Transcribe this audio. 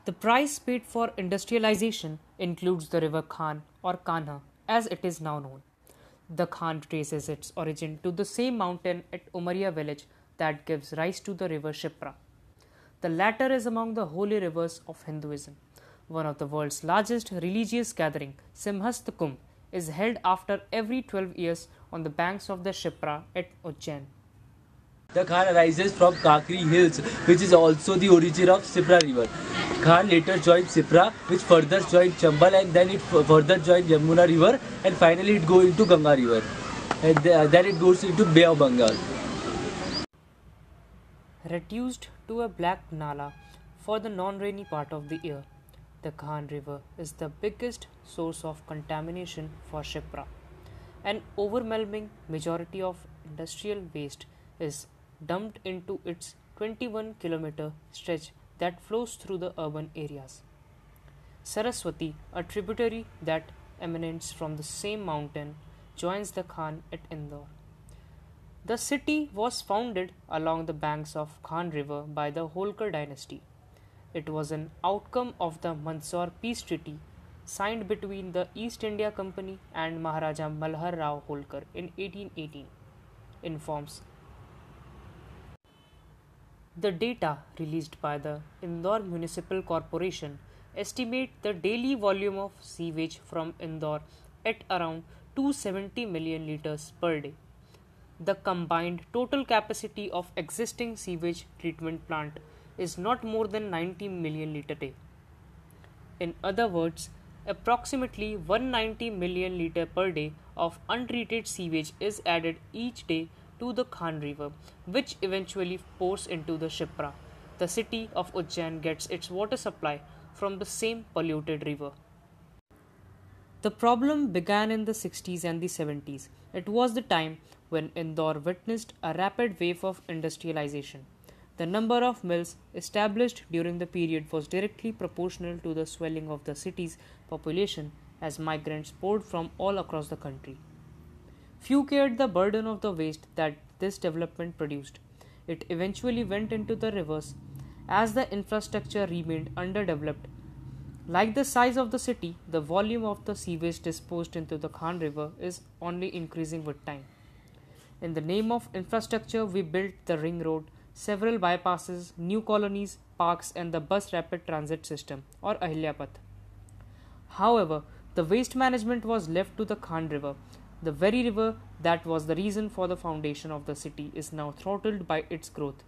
The price paid for industrialization includes the river Khan or Kanha as it is now known. The Khan traces its origin to the same mountain at Umaria village that gives rise to the river Shipra. The latter is among the holy rivers of Hinduism. One of the world's largest religious gathering, Simhast Kumbh, is held after every 12 years on the banks of the Shipra at Ujjain. The Khan arises from Kakri Hills, which is also the origin of Sipra river. Khan later joined Sipra, which further joined Chambal, and then it further joined Yamuna river, and finally it goes into Ganga river. And then it goes into Bay of Bengal. Reduced to a black nala for the non-rainy part of the year, the Khan river is the biggest source of contamination for Shipra. An overwhelming majority of industrial waste is dumped into its 21-kilometer stretch that flows through the urban areas. Saraswati, a tributary that emanates from the same mountain, joins the Khan at Indore. The city was founded along the banks of Khan River by the Holkar dynasty. It was an outcome of the Mysore Peace Treaty signed between the East India Company and Maharaja Malhar Rao Holkar in 1818, informs. The data released by the Indore Municipal Corporation estimate the daily volume of sewage from Indore at around 270 million litres per day. The combined total capacity of existing sewage treatment plant is not more than 90 million litre a day. In other words, approximately 190 million litre per day of untreated sewage is added each day to the Khan river, which eventually pours into the Shipra. The city of Ujjain gets its water supply from the same polluted river. The problem began in the 60s and the 70s. It was the time when Indore witnessed a rapid wave of industrialization. The number of mills established during the period was directly proportional to the swelling of the city's population as migrants poured from all across the country. Few cared the burden of the waste that this development produced. It eventually went into the rivers as the infrastructure remained underdeveloped. Like the size of the city, the volume of the sewage disposed into the Khan River is only increasing with time. In the name of infrastructure, we built the ring road, several bypasses, new colonies, parks, and the bus rapid transit system, or Ahilyapath. However, the waste management was left to the Khan River. The very river that was the reason for the foundation of the city is now throttled by its growth.